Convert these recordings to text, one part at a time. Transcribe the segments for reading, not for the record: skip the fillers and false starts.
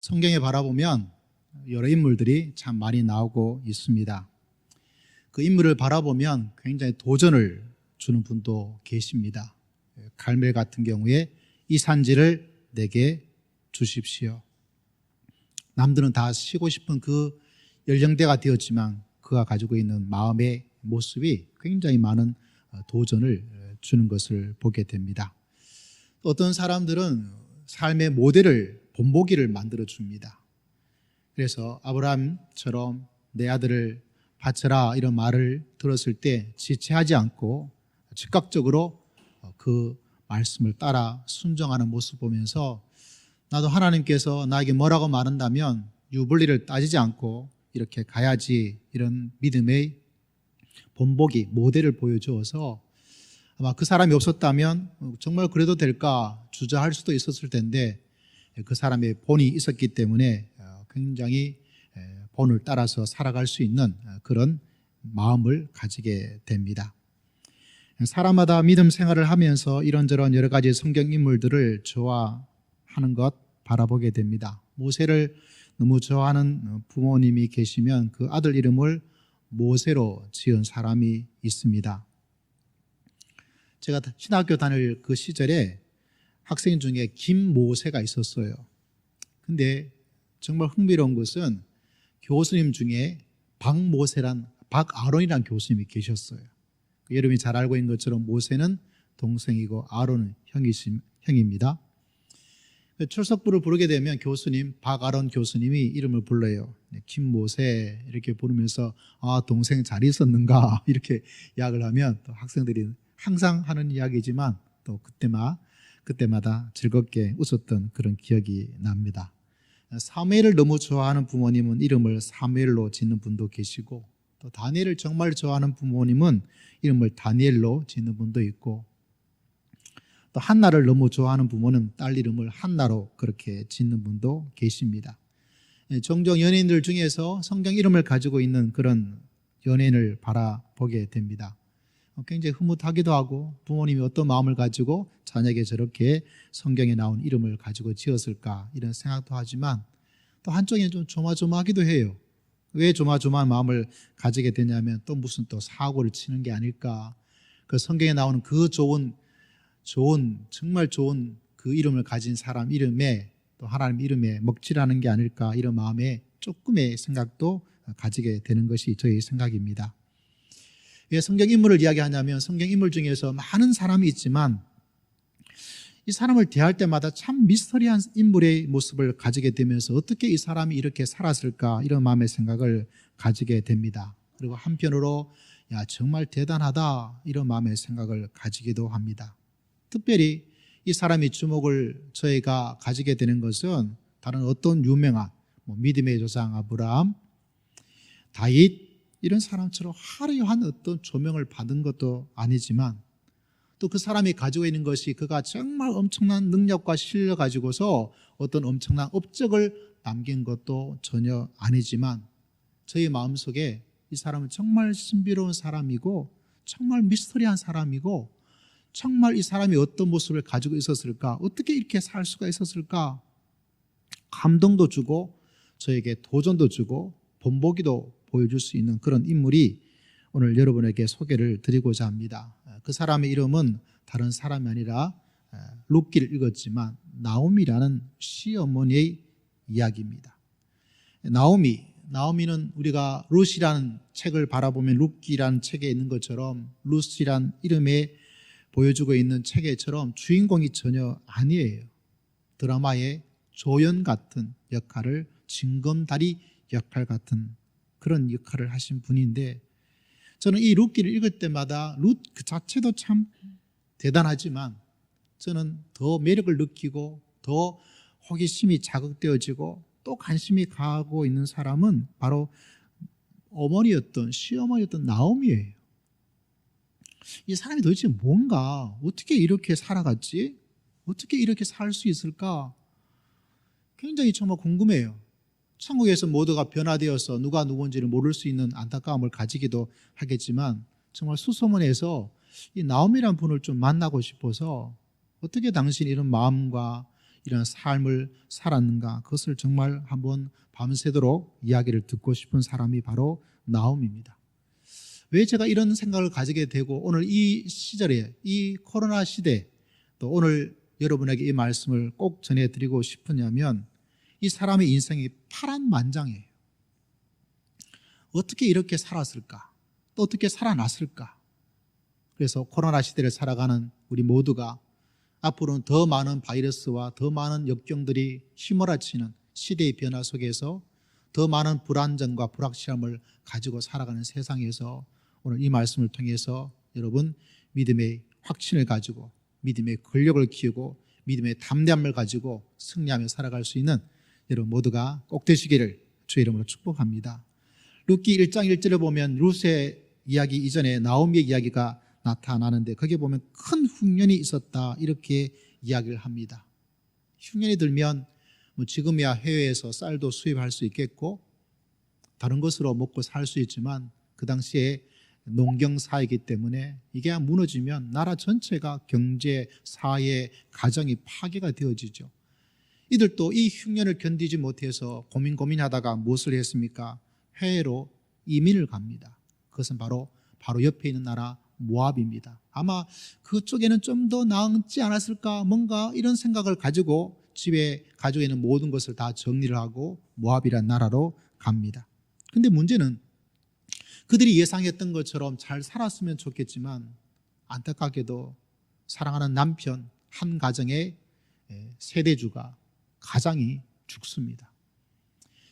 성경에 바라보면 여러 인물들이 참 많이 나오고 있습니다. 그 인물을 바라보면 굉장히 도전을 주는 분도 계십니다. 갈멜 같은 경우에 이 산지를 내게 주십시오. 남들은 다 쉬고 싶은 그 연령대가 되었지만 그가 가지고 있는 마음의 모습이 굉장히 많은 도전을 주는 것을 보게 됩니다. 어떤 사람들은 삶의 모델을 본보기를 만들어 줍니다. 그래서 아브라함처럼 내 아들을 바쳐라 이런 말을 들었을 때 지체하지 않고 즉각적으로 그 말씀을 따라 순종하는 모습 보면서 나도 하나님께서 나에게 뭐라고 말한다면 유불리를 따지지 않고 이렇게 가야지, 이런 믿음의 본보기 모델을 보여주어서 아마 그 사람이 없었다면 정말 그래도 될까 주저할 수도 있었을 텐데 그 사람의 본이 있었기 때문에 굉장히 본을 따라서 살아갈 수 있는 그런 마음을 가지게 됩니다. 사람마다 믿음 생활을 하면서 이런저런 여러 가지 성경 인물들을 좋아하는 것 바라보게 됩니다. 모세를 너무 좋아하는 부모님이 계시면 그 아들 이름을 모세로 지은 사람이 있습니다. 제가 신학교 다닐 그 시절에 학생 중에 김모세가 있었어요. 근데 정말 흥미로운 것은 교수님 중에 박아론이라는 교수님이 계셨어요. 여러분이 잘 알고 있는 것처럼 모세는 동생이고 아론은 형입니다. 출석부를 부르게 되면 교수님, 박아론 교수님이 이름을 불러요. 김모세 이렇게 부르면서 동생 잘 있었는가 이렇게 이야기를 하면 또 학생들이 항상 하는 이야기지만 또 그때마다 즐겁게 웃었던 그런 기억이 납니다. 사무엘을 너무 좋아하는 부모님은 이름을 사무엘로 짓는 분도 계시고, 또 다니엘을 정말 좋아하는 부모님은 이름을 다니엘로 짓는 분도 있고, 또 한나를 너무 좋아하는 부모는 딸 이름을 한나로 그렇게 짓는 분도 계십니다. 종종 연예인들 중에서 성경 이름을 가지고 있는 그런 연예인을 바라보게 됩니다. 굉장히 흐뭇하기도 하고 부모님이 어떤 마음을 가지고 자녀에게 저렇게 성경에 나온 이름을 가지고 지었을까 이런 생각도 하지만 또 한쪽에는 좀 조마조마하기도 해요. 왜 조마조마한 마음을 가지게 되냐면 또 무슨 또 사고를 치는 게 아닐까, 그 성경에 나오는 그 정말 좋은 그 이름을 가진 사람 이름에 또 하나님 이름에 먹칠하는 게 아닐까, 이런 마음에 조금의 생각도 가지게 되는 것이 저의 생각입니다. 왜 성경 인물을 이야기하냐면 성경 인물 중에서 많은 사람이 있지만 이 사람을 대할 때마다 참 미스터리한 인물의 모습을 가지게 되면서 어떻게 이 사람이 이렇게 살았을까, 이런 마음의 생각을 가지게 됩니다. 그리고 한편으로 정말 대단하다, 이런 마음의 생각을 가지기도 합니다. 특별히 이 사람의 주목을 저희가 가지게 되는 것은 다른 어떤 유명한 믿음의 조상 아브라함, 다윗 이런 사람처럼 화려한 어떤 조명을 받은 것도 아니지만 또 그 사람이 가지고 있는 것이 그가 정말 엄청난 능력과 실력 가지고서 어떤 엄청난 업적을 남긴 것도 전혀 아니지만 저희 마음속에 이 사람은 정말 신비로운 사람이고 정말 미스터리한 사람이고 정말 이 사람이 어떤 모습을 가지고 있었을까, 어떻게 이렇게 살 수가 있었을까, 감동도 주고 저에게 도전도 주고 본보기도 보여줄 수 있는 그런 인물이 오늘 여러분에게 소개를 드리고자 합니다. 그 사람의 이름은 다른 사람이 아니라 룻기를 읽었지만 나오미라는 시어머니의 이야기입니다. 나오미는 우리가 룻이라는 책을 바라보면 룻기라는 책에 있는 것처럼 룻이란 이름에 보여주고 있는 책에처럼 주인공이 전혀 아니에요. 드라마의 조연 같은 역할을, 징검다리 역할 같은 그런 역할을 하신 분인데, 저는 이 룻기를 읽을 때마다 룻 그 자체도 참 대단하지만 저는 더 매력을 느끼고 더 호기심이 자극되어지고 또 관심이 가고 있는 사람은 바로 시어머니였던 나오미예요. 이 사람이 도대체 뭔가, 어떻게 이렇게 살아갔지? 어떻게 이렇게 살 수 있을까? 굉장히 정말 궁금해요. 천국에서 모두가 변화되어서 누가 누군지를 모를 수 있는 안타까움을 가지기도 하겠지만 정말 수소문해서 이 나오미라는 분을 좀 만나고 싶어서 어떻게 당신이 이런 마음과 이런 삶을 살았는가, 그것을 정말 한번 밤새도록 이야기를 듣고 싶은 사람이 바로 나옴입니다. 왜 제가 이런 생각을 가지게 되고 오늘 이 시절에, 이 코로나 시대, 또 오늘 여러분에게 이 말씀을 꼭 전해드리고 싶으냐면, 이 사람의 인생이 파란만장이에요. 어떻게 이렇게 살았을까? 또 어떻게 살아났을까? 그래서 코로나 시대를 살아가는 우리 모두가 앞으로는 더 많은 바이러스와 더 많은 역경들이 휘몰아치는 시대의 변화 속에서 더 많은 불안정과 불확실함을 가지고 살아가는 세상에서 오늘 이 말씀을 통해서 여러분 믿음의 확신을 가지고 믿음의 권력을 키우고 믿음의 담대함을 가지고 승리하며 살아갈 수 있는 여러분 모두가 꼭 되시기를 주의 이름으로 축복합니다. 룻기 1장 1절에 보면 룻의 이야기 이전에 나오미의 이야기가 나타나는데, 거기에 보면 큰 흉년이 있었다 이렇게 이야기를 합니다. 흉년이 들면 지금이야 해외에서 쌀도 수입할 수 있겠고 다른 것으로 먹고 살 수 있지만, 그 당시에 농경사이기 때문에 이게 무너지면 나라 전체가 경제, 사회, 가정이 파괴가 되어지죠. 이들도 이 흉년을 견디지 못해서 고민하다가 무엇을 했습니까? 해외로 이민을 갑니다. 그것은 바로 옆에 있는 나라 모압입니다. 아마 그쪽에는 좀 더 나았지 않았을까, 뭔가 이런 생각을 가지고 집에 가지고 있는 모든 것을 다 정리를 하고 모압이라는 나라로 갑니다. 근데 문제는 그들이 예상했던 것처럼 잘 살았으면 좋겠지만, 안타깝게도 사랑하는 남편 한 가정의 세대주가, 가장이 죽습니다.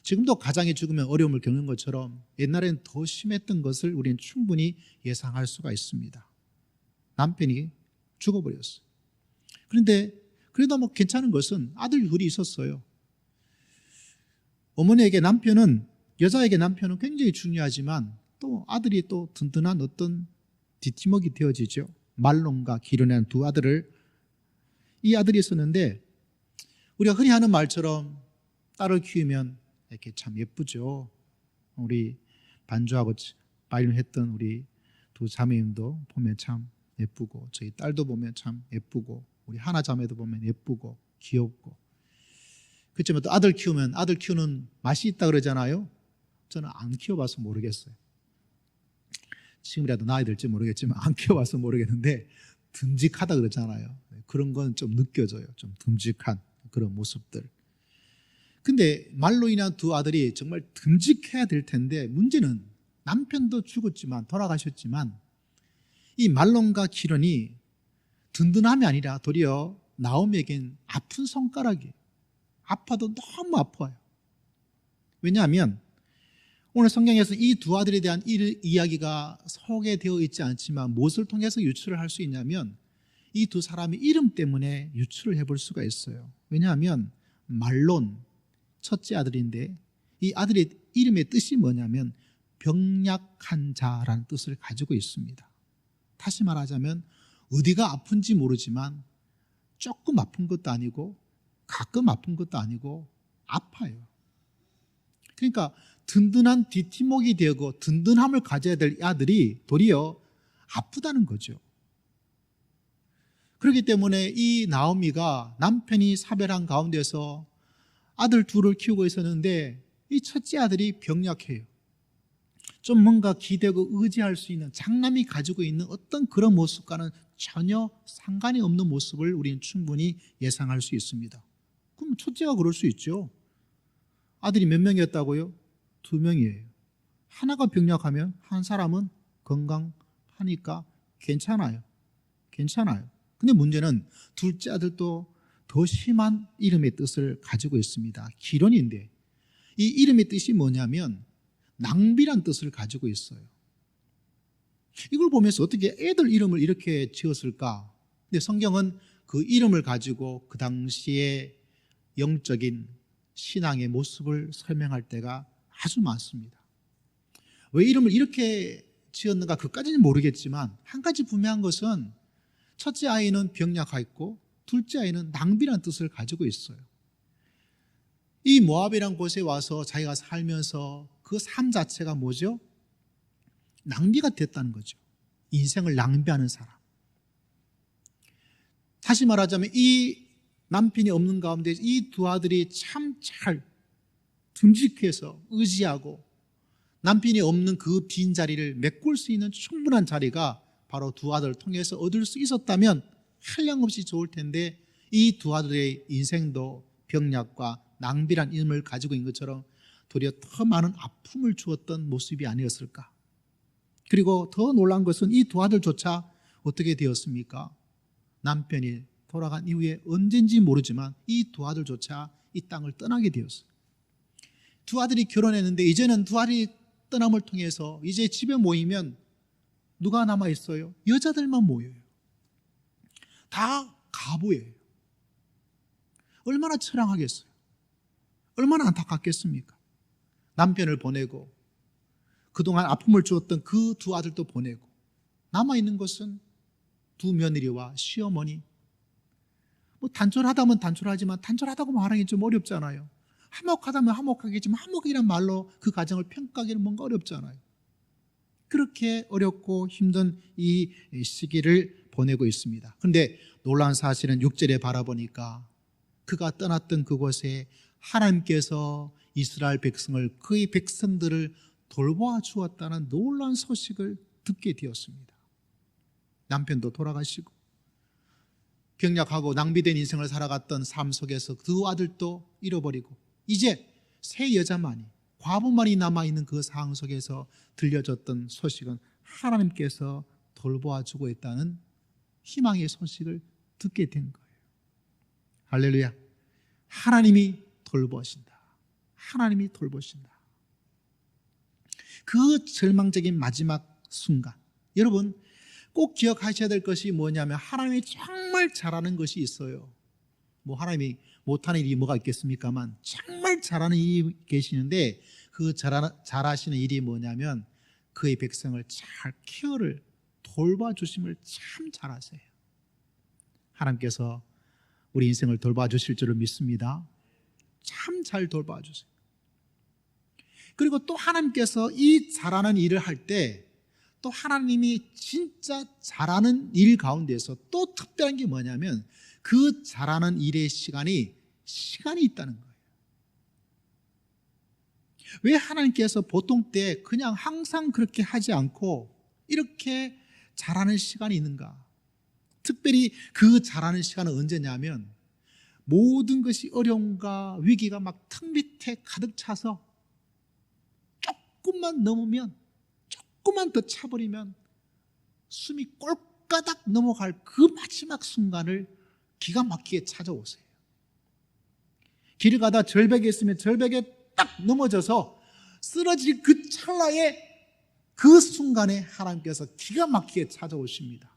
지금도 가장이 죽으면 어려움을 겪는 것처럼 옛날에는 더 심했던 것을 우리는 충분히 예상할 수가 있습니다. 남편이 죽어버렸어요. 그런데 그래도 괜찮은 것은 아들 둘이 있었어요. 어머니에게 남편은, 여자에게 남편은 굉장히 중요하지만 또 아들이 또 든든한 어떤 뒷팀목이 되어지죠. 말론과 기련이라는 두 아들을, 이 아들이 있었는데, 우리가 흔히 하는 말처럼 딸을 키우면 이렇게 참 예쁘죠. 우리 반주하고 바이올린 했던 우리 두 자매님도 보면 참 예쁘고, 저희 딸도 보면 참 예쁘고, 우리 하나 자매도 보면 예쁘고 귀엽고. 그렇지만 또 아들 키우면 아들 키우는 맛이 있다 그러잖아요. 저는 안 키워봐서 모르겠어요. 지금이라도 나이 들지 모르겠지만 안 키워봐서 모르겠는데 듬직하다 그러잖아요. 그런 건 좀 느껴져요. 좀 듬직한 그런 모습들. 근데 말로 인한 두 아들이 정말 듬직해야 될 텐데, 문제는 남편도 죽었지만, 돌아가셨지만 이 말론과 기련이 든든함이 아니라 도리어 나오미에겐 아픈 손가락이에요. 아파도 너무 아파요. 왜냐하면 오늘 성경에서 이 두 아들에 대한 이야기가 소개되어 있지 않지만 무엇을 통해서 유추를 할 수 있냐면, 이 두 사람의 이름 때문에 유추를 해볼 수가 있어요. 왜냐하면 말론, 첫째 아들인데 이 아들의 이름의 뜻이 뭐냐면 병약한 자라는 뜻을 가지고 있습니다. 다시 말하자면 어디가 아픈지 모르지만 조금 아픈 것도 아니고 가끔 아픈 것도 아니고 아파요. 그러니까 든든한 뒷팀목이 되고 든든함을 가져야 될 아들이 도리어 아프다는 거죠. 그렇기 때문에 이 나오미가 남편이 사별한 가운데서 아들 둘을 키우고 있었는데 이 첫째 아들이 병약해요. 좀 뭔가 기대고 의지할 수 있는, 장남이 가지고 있는 어떤 그런 모습과는 전혀 상관이 없는 모습을 우리는 충분히 예상할 수 있습니다. 그럼 첫째가 그럴 수 있죠. 아들이 몇 명이었다고요? 2명이에요. 하나가 병약하면 한 사람은 건강하니까 괜찮아요. 근데 문제는 둘째 아들도 더 심한 이름의 뜻을 가지고 있습니다. 기련인데 이 이름의 뜻이 뭐냐면 낭비란 뜻을 가지고 있어요. 이걸 보면서 어떻게 애들 이름을 이렇게 지었을까? 근데 성경은 그 이름을 가지고 그 당시에 영적인 신앙의 모습을 설명할 때가 아주 많습니다. 왜 이름을 이렇게 지었는가 그까지는 모르겠지만 한 가지 분명한 것은 첫째 아이는 병약하고 둘째 아이는 낭비란 뜻을 가지고 있어요. 이 모압이란 곳에 와서 자기가 살면서 그 삶 자체가 뭐죠? 낭비가 됐다는 거죠. 인생을 낭비하는 사람. 다시 말하자면 이 남편이 없는 가운데 이 두 아들이 참 잘 듬직해서 의지하고 남편이 없는 그 빈자리를 메꿀 수 있는 충분한 자리가 바로 두 아들을 통해서 얻을 수 있었다면 한량없이 좋을 텐데 이 두 아들의 인생도 병약과 낭비란 이름을 가지고 있는 것처럼 도리어 더 많은 아픔을 주었던 모습이 아니었을까. 그리고 더 놀라운 것은 이 두 아들조차 어떻게 되었습니까? 남편이 돌아간 이후에 언젠지 모르지만 이 두 아들조차 이 땅을 떠나게 되었어요. 두 아들이 결혼했는데 이제는 두 아들이 떠남을 통해서 이제 집에 모이면 누가 남아있어요? 여자들만 모여요. 다 가부예요. 얼마나 처량하겠어요? 얼마나 안타깝겠습니까? 남편을 보내고 그동안 아픔을 주었던 그 두 아들도 보내고 남아있는 것은 두 며느리와 시어머니. 뭐 단촐하다면 단촐하지만 단촐하다고 말하기 좀 어렵잖아요. 화목하다면 화목하겠지만 화목이란 말로 그 가정을 평가하기는 뭔가 어렵잖아요. 그렇게 어렵고 힘든 이 시기를 보내고 있습니다. 그런데 놀라운 사실은 6절에 바라보니까 그가 떠났던 그곳에 하나님께서 이스라엘 백성을, 그의 백성들을 돌보아 주었다는 놀라운 소식을 듣게 되었습니다. 남편도 돌아가시고 병약하고 낭비된 인생을 살아갔던 삶 속에서 두 아들도 잃어버리고 이제 세 여자만이, 과부만이 남아있는 그 상황 속에서 들려졌던 소식은 하나님께서 돌보아 주고 있다는 희망의 소식을 듣게 된 거예요. 할렐루야. 하나님이 돌보신다. 하나님이 돌보신다. 그 절망적인 마지막 순간, 여러분 꼭 기억하셔야 될 것이 뭐냐면 하나님이 정말 잘하는 것이 있어요. 뭐 하나님이 못하는 일이 뭐가 있겠습니까만 정말 잘하는 일이 계시는데 그 잘하시는 일이 뭐냐면 그의 백성을 잘 케어를 돌봐주심을 참 잘하세요. 하나님께서 우리 인생을 돌봐주실 줄을 믿습니다. 참 잘 돌봐주세요. 그리고 또 하나님께서 이 잘하는 일을 할 때 또 하나님이 진짜 잘하는 일 가운데서 또 특별한 게 뭐냐면 그 잘하는 일의 시간이 있다는 거예요. 왜 하나님께서 보통 때 그냥 항상 그렇게 하지 않고 이렇게 잘하는 시간이 있는가? 특별히 그 잘하는 시간은 언제냐면 모든 것이 어려움과 위기가 막 턱 밑에 가득 차서 조금만 넘으면, 조금만 더 차버리면 숨이 꼴까닥 넘어갈 그 마지막 순간을 기가 막히게 찾아오세요. 길을 가다 절벽에 있으면 절벽에 딱 넘어져서 쓰러질 그 찰나에 그 순간에 하나님께서 기가 막히게 찾아오십니다.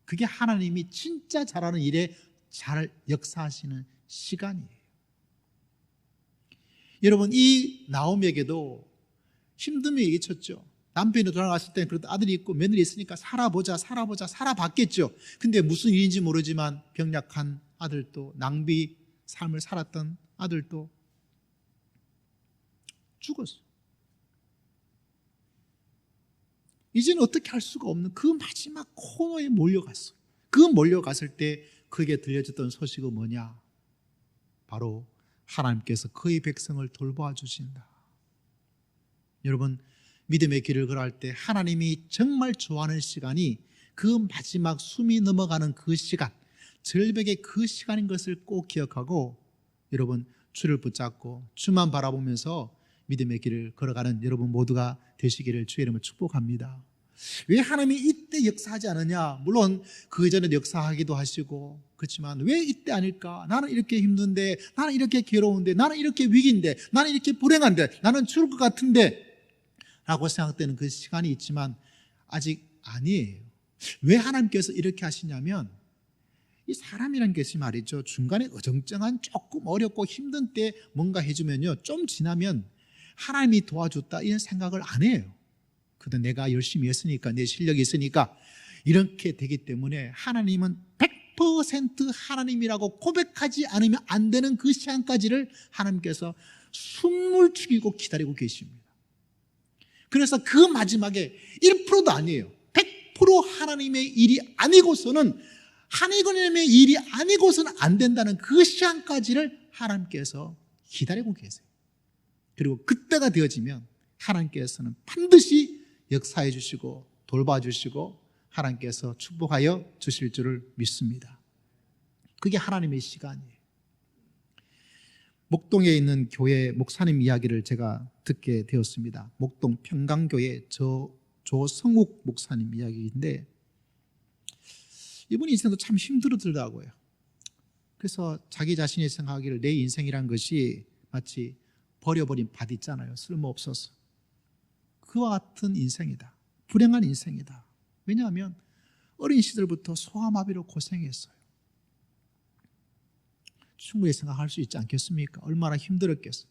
그게 하나님이 진짜 잘하는 일에 잘 역사하시는 시간이에요. 여러분, 이 나오미에게도 힘듦이 있었죠. 남편이 돌아갔을 때는 그래도 아들이 있고 며느리 있으니까 살아봤겠죠. 근데 무슨 일인지 모르지만 병약한 아들도, 낭비 삶을 살았던 아들도 죽었어요. 이제는 어떻게 할 수가 없는 그 마지막 코너에 몰려갔어요. 그 몰려갔을 때 그에게 들려졌던 소식은 뭐냐? 바로 하나님께서 그의 백성을 돌보아 주신다. 여러분, 믿음의 길을 걸어갈 때 하나님이 정말 좋아하는 시간이 그 마지막 숨이 넘어가는 그 시간, 절벽의 그 시간인 것을 꼭 기억하고 여러분 주를 붙잡고 주만 바라보면서 믿음의 길을 걸어가는 여러분 모두가 되시기를 주의 이름으로 축복합니다. 왜 하나님이 이때 역사하지 않느냐? 물론 그 이전에 역사하기도 하시고 그렇지만 왜 이때 아닐까? 나는 이렇게 힘든데, 나는 이렇게 괴로운데, 나는 이렇게 위기인데, 나는 이렇게 불행한데, 나는 죽을 것 같은데 라고 생각되는 그 시간이 있지만 아직 아니에요. 왜 하나님께서 이렇게 하시냐면 이 사람이란 것이 말이죠, 중간에 어정쩡한 조금 어렵고 힘든 때 뭔가 해주면요, 좀 지나면 하나님이 도와줬다 이런 생각을 안 해요. 그래도 내가 열심히 했으니까, 내 실력이 있으니까 이렇게 되기 때문에 하나님은 100% 하나님이라고 고백하지 않으면 안 되는 그 시간까지를 하나님께서 숨을 죽이고 기다리고 계십니다. 그래서 그 마지막에 1%도 아니에요. 100% 하나님의 일이 아니고서는 하나님의 일이 아니고서는 안 된다는 그 시간까지를 하나님께서 기다리고 계세요. 그리고 그때가 되어지면 하나님께서는 반드시 역사해 주시고 돌봐주시고 하나님께서 축복하여 주실 줄을 믿습니다. 그게 하나님의 시간이에요. 목동에 있는 교회 목사님 이야기를 제가 듣게 되었습니다. 목동 평강교회 조성욱 목사님 이야기인데, 이분이 인생도 참 힘들더라고요. 그래서 자기 자신이 생각하기를 내 인생이란 것이 마치 버려버린 밭 있잖아요. 쓸모없어서. 그와 같은 인생이다. 불행한 인생이다. 왜냐하면 어린 시절부터 소아마비로 고생했어요. 충분히 생각할 수 있지 않겠습니까? 얼마나 힘들었겠어요.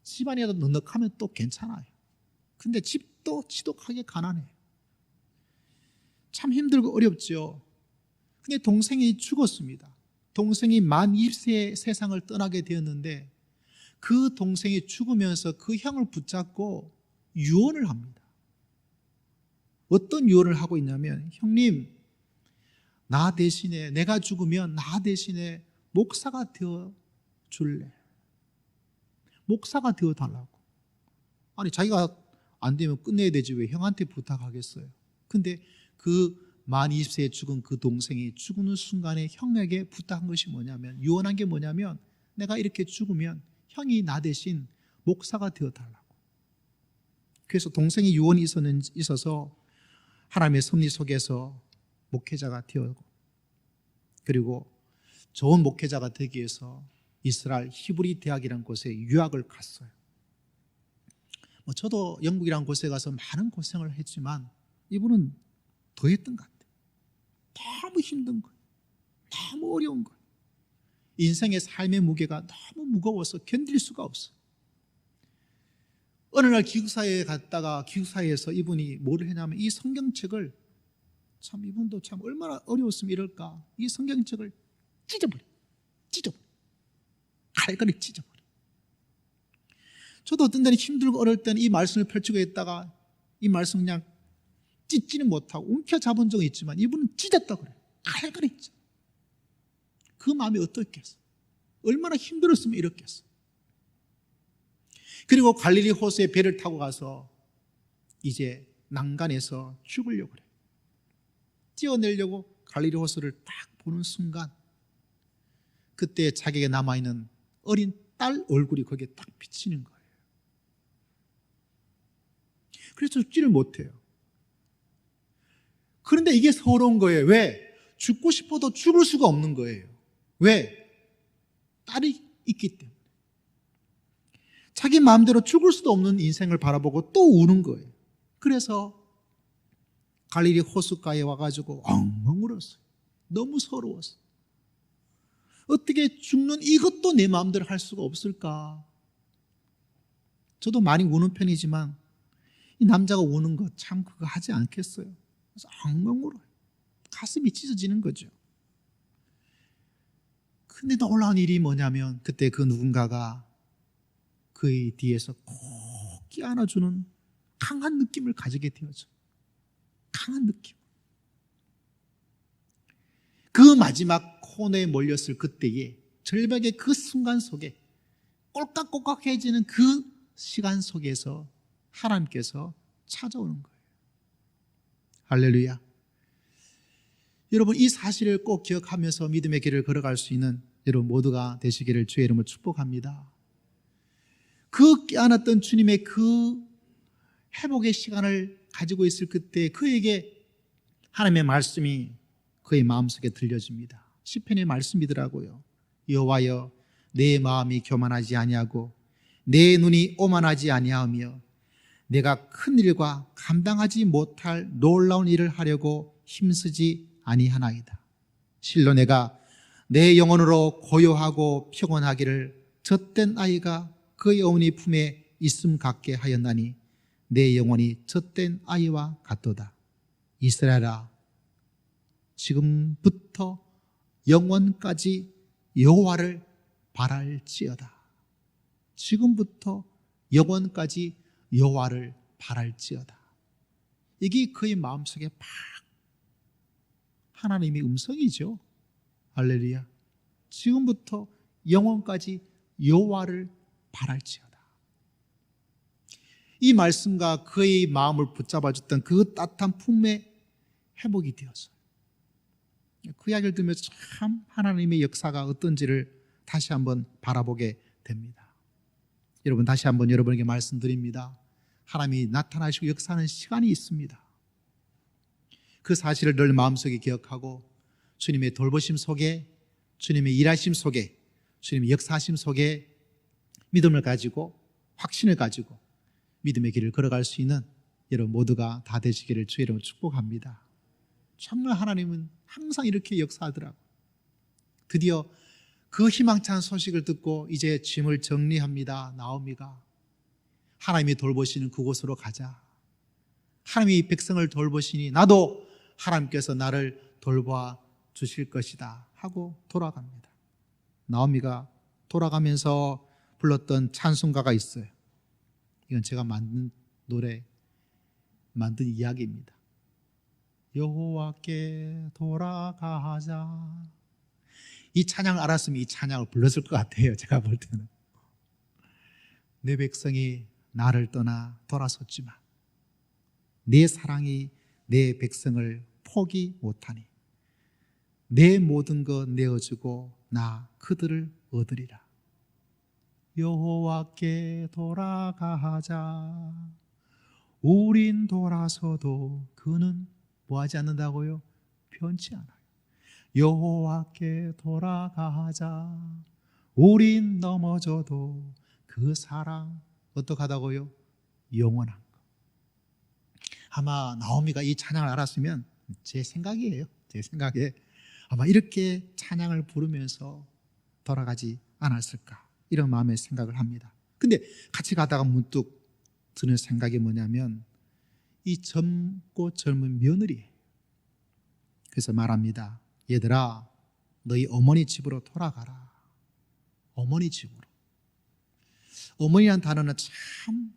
집안이라도 넉넉하면 또 괜찮아요. 근데 집도 지독하게 가난해요. 참 힘들고 어렵죠. 근데 동생이 죽었습니다. 동생이 만 20세에 세상을 떠나게 되었는데, 그 동생이 죽으면서 그 형을 붙잡고 유언을 합니다. 어떤 유언을 하고 있냐면, 형님, 나 대신에, 내가 죽으면 나 대신에 목사가 되어 줄래? 목사가 되어 달라고. 아니, 자기가 안 되면 끝내야 되지 왜 형한테 부탁하겠어요? 근데 그 만 20세에 죽은 그 동생이 죽는 순간에 형에게 부탁한 것이 뭐냐면, 유언한 게 뭐냐면, 내가 이렇게 죽으면 형이 나 대신 목사가 되어 달라고. 그래서 동생이 유언이 있어서 하나님의 섭리 속에서 목회자가 되었고, 그리고 좋은 목회자가 되기 위해서 이스라엘 히브리 대학이라는 곳에 유학을 갔어요. 저도 영국이라는 곳에 가서 많은 고생을 했지만 이분은 더 했던 것 같아요. 너무 힘든 거예요. 너무 어려운 거예요. 인생의 삶의 무게가 너무 무거워서 견딜 수가 없어요. 어느 날 기숙사에 갔다가 기숙사에서 이분이 뭐를 했냐면, 이 성경책을, 참 이분도 참 얼마나 어려웠으면 이럴까, 이 성경책을 찢어버려. 갈갈이 찢어버려. 저도 어떤 때는 힘들고 어려울 때는 이 말씀을 펼치고 있다가 이 말씀 그냥 찢지는 못하고 움켜잡은 적이 있지만, 이분은 찢었다고 그래요. 갈갈이 찢어. 그 마음이 어떻겠어? 얼마나 힘들었으면 이렇겠어. 그리고 갈릴리 호수에 배를 타고 가서 이제 난간에서 죽으려고 그래요. 뛰어내려고 갈릴리 호수를 딱 보는 순간, 그때 자기에게 남아있는 어린 딸 얼굴이 거기에 딱 비치는 거예요. 그래서 죽지를 못해요. 그런데 이게 서러운 거예요. 왜? 죽고 싶어도 죽을 수가 없는 거예요. 왜? 딸이 있기 때문에. 자기 마음대로 죽을 수도 없는 인생을 바라보고 또 우는 거예요. 그래서 갈릴리 호숫가에 와가지고 엉엉 울었어요. 너무 서러웠어요. 어떻게 죽는 이것도 내 마음대로 할 수가 없을까? 저도 많이 우는 편이지만 이 남자가 우는 거 참 그거 하지 않겠어요. 그래서 엉엉 울어요. 가슴이 찢어지는 거죠. 근데 놀라운 일이 뭐냐면, 그때 그 누군가가 그의 뒤에서 꼭 끼안아주는 강한 느낌을 가지게 되어져. 강한 느낌. 그 마지막 코너에 몰렸을 그때에, 절벽의 그 순간 속에, 꼴깍꼴깍해지는 그 시간 속에서 하나님께서 찾아오는 거예요. 할렐루야. 여러분, 이 사실을 꼭 기억하면서 믿음의 길을 걸어갈 수 있는 여러분 모두가 되시기를 주의 이름으로 축복합니다. 그 깨어났던 주님의 그 회복의 시간을 가지고 있을 그때 그에게 하나님의 말씀이 그의 마음속에 들려집니다. 시편의 말씀이더라고요. 여호와여, 내 마음이 교만하지 아니하고 내 눈이 오만하지 아니하며 내가 큰 일과 감당하지 못할 놀라운 일을 하려고 힘쓰지 아니하나이다. 실로 내가 내 영혼으로 고요하고 평온하기를 젖된 아이가 그 어머니 품에 있음 같게 하였나니 내 영혼이 젖된 아이와 같도다. 이스라엘아, 지금부터 영원까지 여호와를 바랄지어다. 지금부터 영원까지 여호와를 바랄지어다. 이게 그의 마음속에 팍 하나님의 음성이죠. 할렐루야. 지금부터 영원까지 여호와를 바랄지어다. 이 말씀과 그의 마음을 붙잡아줬던 그 따뜻한 품에 회복이 되었어요. 그 이야기를 들으면서 참 하나님의 역사가 어떤지를 다시 한번 바라보게 됩니다. 여러분, 다시 한번 여러분에게 말씀드립니다. 하나님이 나타나시고 역사하는 시간이 있습니다. 그 사실을 늘 마음속에 기억하고 주님의 돌보심 속에, 주님의 일하심 속에, 주님의 역사하심 속에 믿음을 가지고, 확신을 가지고 믿음의 길을 걸어갈 수 있는 여러분 모두가 다 되시기를 주의 이름으로 축복합니다. 정말 하나님은 항상 이렇게 역사하더라고요. 드디어 그 희망찬 소식을 듣고 이제 짐을 정리합니다. 나오미가 하나님이 돌보시는 그곳으로 가자. 하나님이 백성을 돌보시니 나도 하나님께서 나를 돌보아 주실 것이다 하고 돌아갑니다. 나오미가 돌아가면서 불렀던 찬송가가 있어요. 이건 제가 만든 노래, 만든 이야기입니다. 여호와께 돌아가자. 이 찬양을 알았으면 이 찬양을 불렀을 것 같아요. 제가 볼 때는. 내 백성이 나를 떠나 돌아섰지만 내 사랑이 내 백성을 포기 못하니 내 모든 것 내어주고 나 그들을 얻으리라. 여호와께 돌아가자. 우린 돌아서도 그는 뭐하지 않는다고요? 변치 않아요. 여호와께 돌아가자. 우린 넘어져도 그 사랑 어떡하다고요? 영원한 거. 아마 나오미가 이 찬양을 알았으면, 제 생각이에요, 제 생각에 아마 이렇게 찬양을 부르면서 돌아가지 않았을까, 이런 마음의 생각을 합니다. 근데 같이 가다가 문득 드는 생각이 뭐냐면 이 젊고 젊은 며느리예요. 그래서 말합니다. 얘들아, 너희 어머니 집으로 돌아가라. 어머니 집으로. 어머니란 단어는 참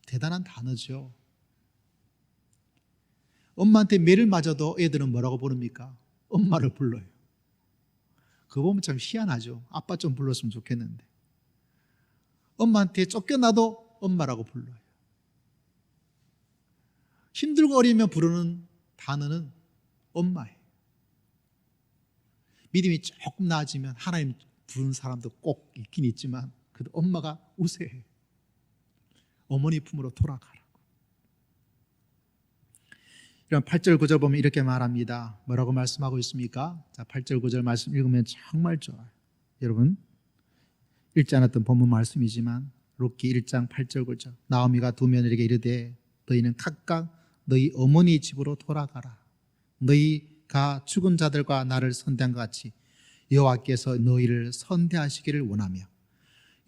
대단한 단어죠. 엄마한테 매를 맞아도 애들은 뭐라고 부릅니까? 엄마를 불러요. 그거 보면 참 희한하죠. 아빠 좀 불렀으면 좋겠는데. 엄마한테 쫓겨나도 엄마라고 불러요. 힘들고 어리면 부르는 단어는 엄마예요. 믿음이 조금 나아지면 하나님 부르는 사람도 꼭 있긴 있지만 그래도 엄마가 우세해요. 어머니 품으로 돌아가라고. 이런 8절 9절 보면 이렇게 말합니다. 뭐라고 말씀하고 있습니까? 자, 8절 9절 말씀 읽으면 정말 좋아요. 여러분, 읽지 않았던 본문 말씀이지만 룻기 1장 8절 9절. 나오미가 두 며느리에게 이르되 너희는 각각 너희 어머니 집으로 돌아가라. 너희가 죽은 자들과 나를 선대한 것 같이 여호와께서 너희를 선대하시기를 원하며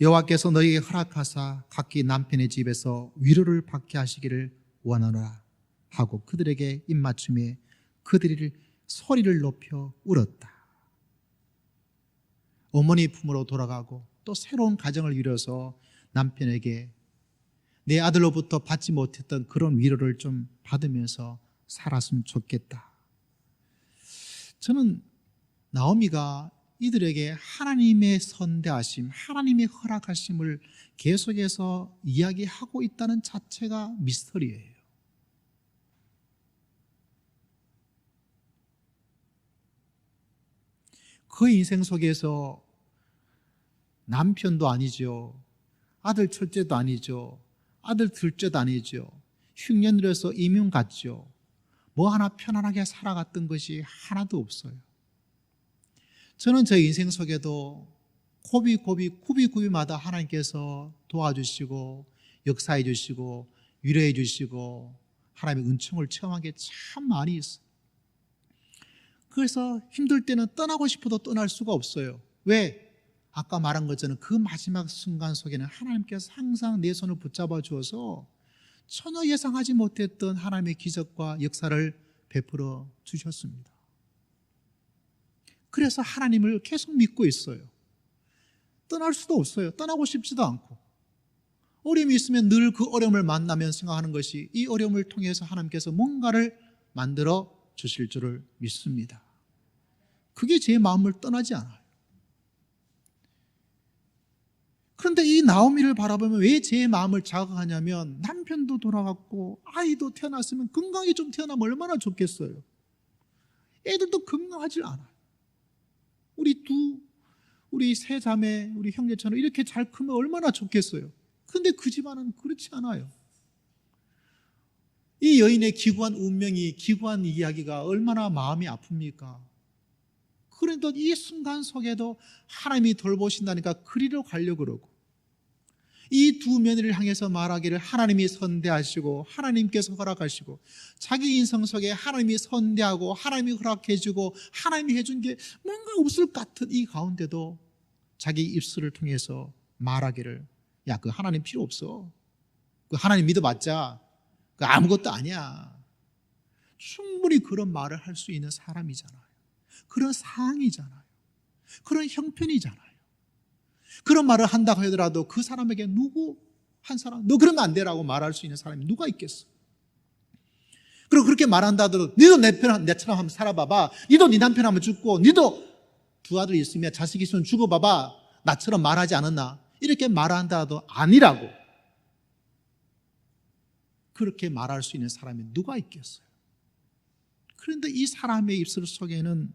여호와께서 너희에게 허락하사 각기 남편의 집에서 위로를 받게 하시기를 원하노라 하고 그들에게 입맞춤에 그들이 소리를 높여 울었다. 어머니 품으로 돌아가고 또 새로운 가정을 이뤄서 남편에게 내 아들로부터 받지 못했던 그런 위로를 좀 받으면서 살았으면 좋겠다. 저는 나오미가 이들에게 하나님의 선대하심, 하나님의 허락하심을 계속해서 이야기하고 있다는 자체가 미스터리예요. 그 인생 속에서 남편도 아니죠, 아들 첫째도 아니죠, 아들 둘째도 아니죠, 흉년들에서 이민 갔죠. 뭐 하나 편안하게 살아갔던 것이 하나도 없어요. 저는 제 인생 속에도 구비마다 하나님께서 도와주시고 역사해 주시고 위로해 주시고 하나님의 은총을 체험한 게 참 많이 있어요. 그래서 힘들 때는 떠나고 싶어도 떠날 수가 없어요. 왜? 아까 말한 것처럼 그 마지막 순간 속에는 하나님께서 항상 내 손을 붙잡아 주어서 전혀 예상하지 못했던 하나님의 기적과 역사를 베풀어 주셨습니다. 그래서 하나님을 계속 믿고 있어요. 떠날 수도 없어요. 떠나고 싶지도 않고. 어려움이 있으면 늘 그 어려움을 만나면 생각하는 것이 이 어려움을 통해서 하나님께서 뭔가를 만들어 주실 줄을 믿습니다. 그게 제 마음을 떠나지 않아요. 그런데 이 나오미를 바라보면 왜 제 마음을 자극하냐면, 남편도 돌아갔고 아이도 태어났으면 건강히 좀 태어나면 얼마나 좋겠어요. 애들도 건강하질 않아요. 우리 세 자매, 우리 형제처럼 이렇게 잘 크면 얼마나 좋겠어요. 그런데 그 집안은 그렇지 않아요. 이 여인의 기구한 운명이, 기구한 이야기가 얼마나 마음이 아픕니까? 그런데 이 순간 속에도 하나님이 돌보신다니까 그리로 가려고 그러고, 이 두 며느리를 향해서 말하기를 하나님이 선대하시고 하나님께서 허락하시고, 자기 인생 속에 하나님이 선대하고 하나님이 허락해주고 하나님이 해준 게 뭔가 없을 것 같은 이 가운데도 자기 입술을 통해서 말하기를, 야, 그 하나님 필요 없어. 그 하나님 믿어봤자 그 아무것도 아니야. 충분히 그런 말을 할 수 있는 사람이잖아요. 그런 상황이잖아요. 그런 형편이잖아요. 그런 말을 한다고 하더라도 그 사람에게 누구 한 사람, 너 그러면 안 되라고 말할 수 있는 사람이 누가 있겠어? 그리고 그렇게 말한다 하더라도 너도 내처럼 한번 살아봐봐. 너도 네 남편 한번 죽고, 너도 두 아들 있으면 자식 있으면 죽어봐봐. 나처럼 말하지 않았나? 이렇게 말한다 하도 아니라고 그렇게 말할 수 있는 사람이 누가 있겠어요? 그런데 이 사람의 입술 속에는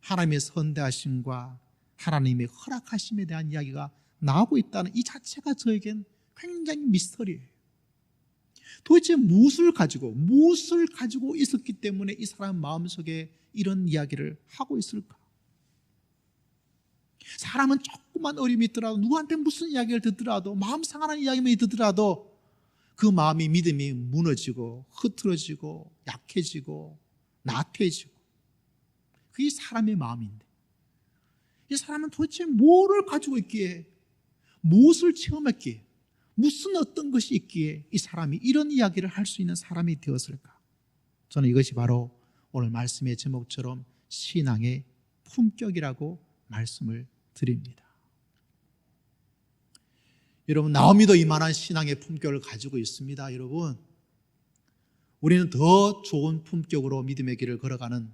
하나님의 선대하심과 하나님의 허락하심에 대한 이야기가 나오고 있다는 이 자체가 저에겐 굉장히 미스터리예요. 도대체 무엇을 가지고 있었기 때문에 이 사람 마음속에 이런 이야기를 하고 있을까? 사람은 조금만 어림이 있더라도, 누구한테 무슨 이야기를 듣더라도, 마음 상하는 이야기만 듣더라도 그 마음이, 믿음이 무너지고 흐트러지고 약해지고 나태해지고, 그게 사람의 마음인데, 이 사람은 도대체 뭐를 가지고 있기에, 무엇을 체험했기에, 무슨 어떤 것이 있기에 이 사람이 이런 이야기를 할 수 있는 사람이 되었을까? 저는 이것이 바로 오늘 말씀의 제목처럼 신앙의 품격이라고 말씀을 드립니다. 여러분, 나오미도 이만한 신앙의 품격을 가지고 있습니다. 여러분, 우리는 더 좋은 품격으로 믿음의 길을 걸어가는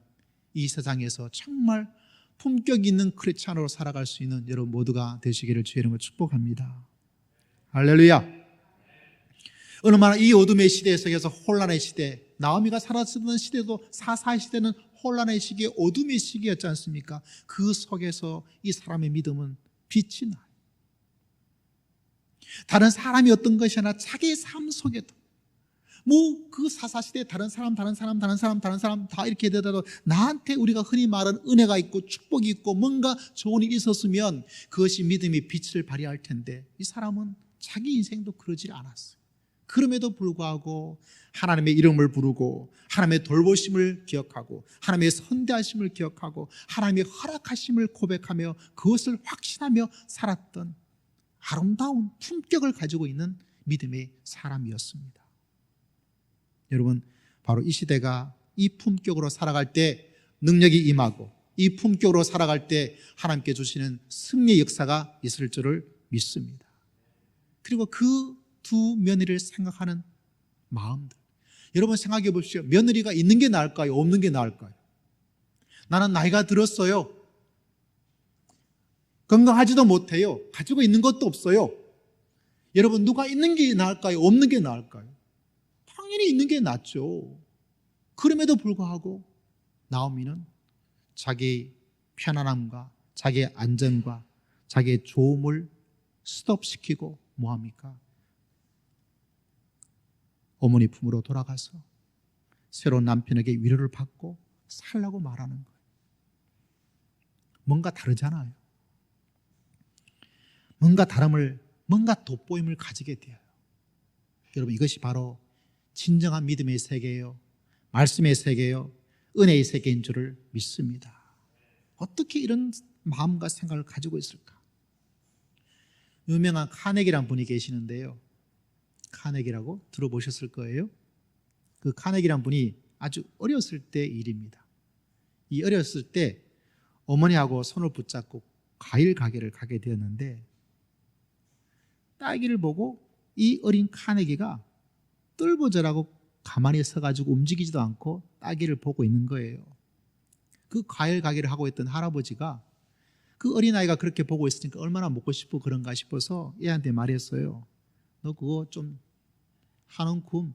이 세상에서 정말 품격 있는 크리스찬으로 살아갈 수 있는 여러분 모두가 되시기를 주의 이름으로 축복합니다. 할렐루야. 얼마나 이 어둠의 시대 속에서, 혼란의 시대, 나오미가 살았던 시대도, 사사의 시대는 혼란의 시기, 어둠의 시기였지 않습니까? 그 속에서 이 사람의 믿음은 빛이 나요. 다른 사람이 어떤 것이 아니라 자기의 삶 속에도, 그 사사시대에 다른 사람 다 이렇게 되더라도 나한테 우리가 흔히 말하는 은혜가 있고 축복이 있고 뭔가 좋은 일이 있었으면 그것이 믿음의 빛을 발휘할 텐데, 이 사람은 자기 인생도 그러질 않았어요. 그럼에도 불구하고 하나님의 이름을 부르고 하나님의 돌보심을 기억하고 하나님의 선대하심을 기억하고 하나님의 허락하심을 고백하며 그것을 확신하며 살았던 아름다운 품격을 가지고 있는 믿음의 사람이었습니다. 여러분, 바로 이 시대가 이 품격으로 살아갈 때 능력이 임하고, 이 품격으로 살아갈 때 하나님께 주시는 승리의 역사가 있을 줄을 믿습니다. 그리고 그 두 며느리를 생각하는 마음들, 여러분 생각해 보십시오. 며느리가 있는 게 나을까요? 없는 게 나을까요? 나는 나이가 들었어요. 건강하지도 못해요. 가지고 있는 것도 없어요. 여러분, 누가 있는 게 나을까요? 없는 게 나을까요? 당연히 있는 게 낫죠. 그럼에도 불구하고 나오미는 자기의 편안함과 자기의 안전과 자기의 좋음을 스톱시키고 뭐합니까? 어머니 품으로 돌아가서 새로운 남편에게 위로를 받고 살라고 말하는 거예요. 뭔가 다르잖아요. 뭔가 다름을, 뭔가 돋보임을 가지게 돼요. 여러분, 이것이 바로 진정한 믿음의 세계예요. 말씀의 세계예요. 은혜의 세계인 줄을 믿습니다. 어떻게 이런 마음과 생각을 가지고 있을까? 유명한 카네기라는 분이 계시는데요. 카네기라고 들어보셨을 거예요. 그 카네기라는 분이 아주 어렸을 때 일입니다. 이 어렸을 때 어머니하고 손을 붙잡고 과일 가게를 가게 되었는데, 딸기를 보고 이 어린 카네기가 뜰보자라고 가만히 서가지고 움직이지도 않고 딸기를 보고 있는 거예요. 그 과일 가게를 하고 있던 할아버지가 그 어린아이가 그렇게 보고 있으니까 얼마나 먹고 싶고 그런가 싶어서 애한테 말했어요. 너 그거 좀 한 움큼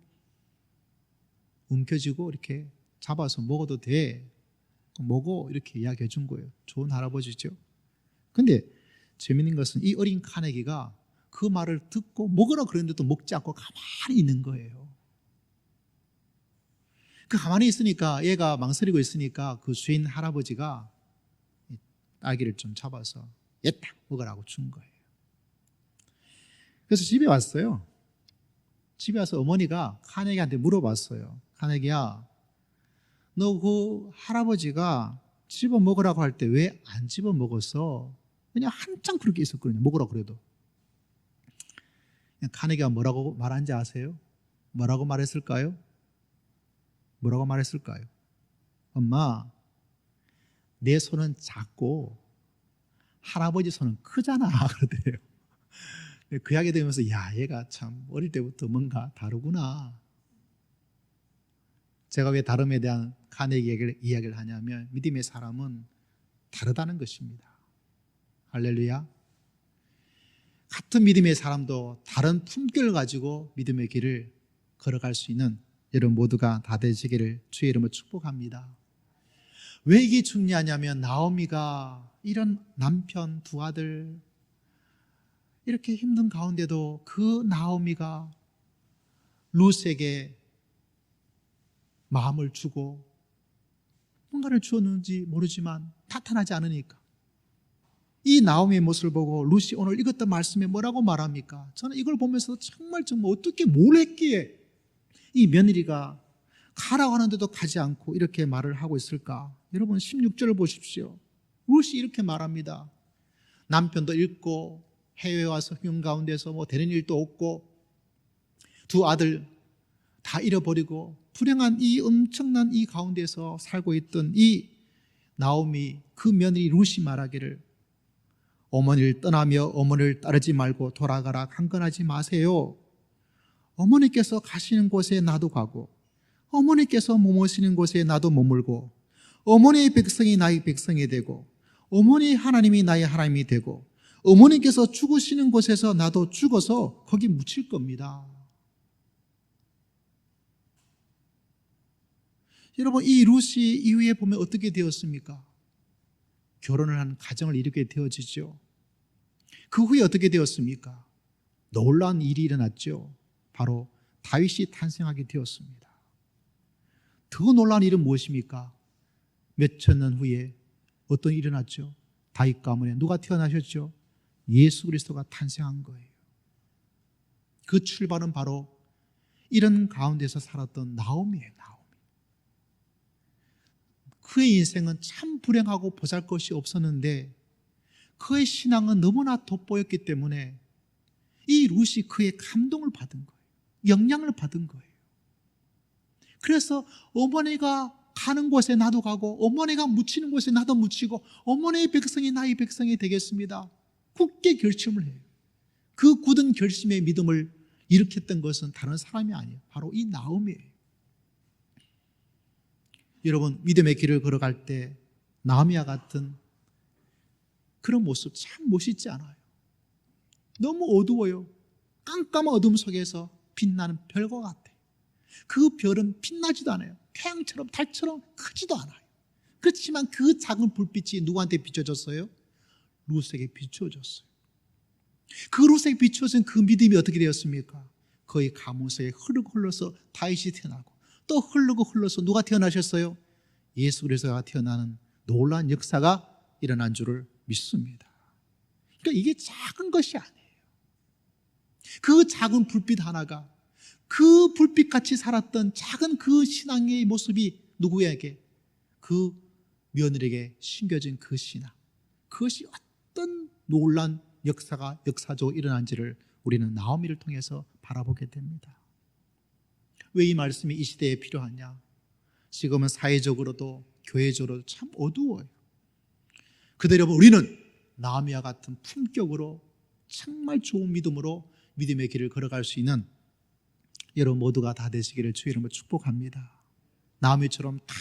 움켜쥐고 이렇게 잡아서 먹어도 돼. 먹어. 이렇게 이야기해 준 거예요. 좋은 할아버지죠. 근데 재밌는 것은 이 어린 카네기가 그 말을 듣고 먹으라 그랬는데도 먹지 않고 가만히 있는 거예요. 그 가만히 있으니까 얘가 망설이고 있으니까 그 주인 할아버지가 딸기를 좀 잡아서 얘 딱 먹으라고 준 거예요. 그래서 집에 왔어요. 집에 와서 어머니가 카네기한테 물어봤어요. 카네기야, 너 그 할아버지가 집어 먹으라고 할 때 왜 안 집어 먹었어? 그냥 한참 그렇게 있었거든요. 먹으라고 그래도. 카네기가 뭐라고 말한지 아세요? 뭐라고 말했을까요? 뭐라고 말했을까요? 엄마, 내 손은 작고 할아버지 손은 크잖아. 그러대요. 그 이야기 들으면서 야, 얘가 참 어릴 때부터 뭔가 다르구나. 제가 왜 다름에 대한 카네기 이야기를 하냐면 믿음의 사람은 다르다는 것입니다. 할렐루야. 같은 믿음의 사람도 다른 품격을 가지고 믿음의 길을 걸어갈 수 있는 여러분 모두가 다 되시기를 주의 이름으로 축복합니다. 왜 이게 중요하냐면 나오미가 이런 남편 두 아들 이렇게 힘든 가운데도 그 나오미가 룻에게 마음을 주고 뭔가를 주었는지 모르지만 타탄하지 않으니까 이 나오미의 모습을 보고 룻이 오늘 읽었던 말씀에 뭐라고 말합니까? 저는 이걸 보면서 정말 어떻게 뭘 했기에 이 며느리가 가라고 하는데도 가지 않고 이렇게 말을 하고 있을까? 여러분 16절을 보십시오. 룻이 이렇게 말합니다. 남편도 잃고 해외에 와서 흉 가운데서 되는 일도 없고 두 아들 다 잃어버리고 불행한 이 엄청난 이 가운데서 살고 있던 이 나오미 그 며느리 룻이 말하기를 어머니를 떠나며 어머니를 따르지 말고 돌아가라 강건하지 마세요. 어머니께서 가시는 곳에 나도 가고 어머니께서 머무시는 곳에 나도 머물고 어머니의 백성이 나의 백성이 되고 어머니의 하나님이 나의 하나님이 되고 어머니께서 죽으시는 곳에서 나도 죽어서 거기 묻힐 겁니다. 여러분 이 룻이 이후에 보면 어떻게 되었습니까? 결혼을 한 가정을 이루게 되어지죠. 그 후에 어떻게 되었습니까? 놀라운 일이 일어났죠. 바로 다윗이 탄생하게 되었습니다. 더 놀라운 일은 무엇입니까? 몇천 년 후에 어떤 일이 일어났죠? 다윗 가문에 누가 태어나셨죠? 예수 그리스도가 탄생한 거예요. 그 출발은 바로 이런 가운데서 살았던 나오미예요. 나오미. 그의 인생은 참 불행하고 보잘것이 없었는데 그의 신앙은 너무나 돋보였기 때문에 이 룻이 그의 감동을 받은 거예요. 영향을 받은 거예요. 그래서 어머니가 가는 곳에 나도 가고 어머니가 묻히는 곳에 나도 묻히고 어머니의 백성이 나의 백성이 되겠습니다. 굳게 결심을 해요. 그 굳은 결심의 믿음을 일으켰던 것은 다른 사람이 아니에요. 바로 이 나오미예요. 여러분 믿음의 길을 걸어갈 때 나오미와 같은 그런 모습 참 멋있지 않아요? 너무 어두워요. 깜깜한 어둠 속에서 빛나는 별과 같아요. 그 별은 빛나지도 않아요. 태양처럼 달처럼 크지도 않아요. 그렇지만 그 작은 불빛이 누구한테 비춰졌어요? 룻에게 비춰졌어요. 그 룻에게 비춰진 그 믿음이 어떻게 되었습니까? 그의 가문 속에 흐르고 흘러서 다윗이 태어나고 또 흐르고 흘러서 누가 태어나셨어요? 예수 그리스도가 태어나는 놀라운 역사가 일어난 줄을 믿습니다. 그러니까 이게 작은 것이 아니에요. 그 작은 불빛 하나가 그 불빛같이 살았던 작은 그 신앙의 모습이 누구에게? 그 며느리에게 심겨진 그 신앙, 그것이 어떤 놀란 역사가 역사적으로 일어난지를 우리는 나오미를 통해서 바라보게 됩니다. 왜 이 말씀이 이 시대에 필요하냐? 지금은 사회적으로도 교회적으로도 참 어두워요. 그대로 우리는 나오미와 같은 품격으로 정말 좋은 믿음으로 믿음의 길을 걸어갈 수 있는 여러분 모두가 다 되시기를 주의 이름으로 축복합니다. 나오미처럼 다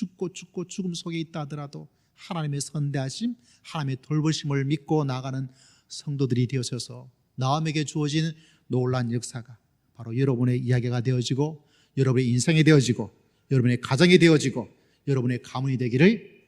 죽고 죽음 속에 있다 하더라도 하나님의 선대하심, 하나님의 돌보심을 믿고 나가는 성도들이 되어서서 나음에게 주어진 놀라운 역사가 바로 여러분의 이야기가 되어지고 여러분의 인생이 되어지고 여러분의 가정이 되어지고 여러분의 가문이 되기를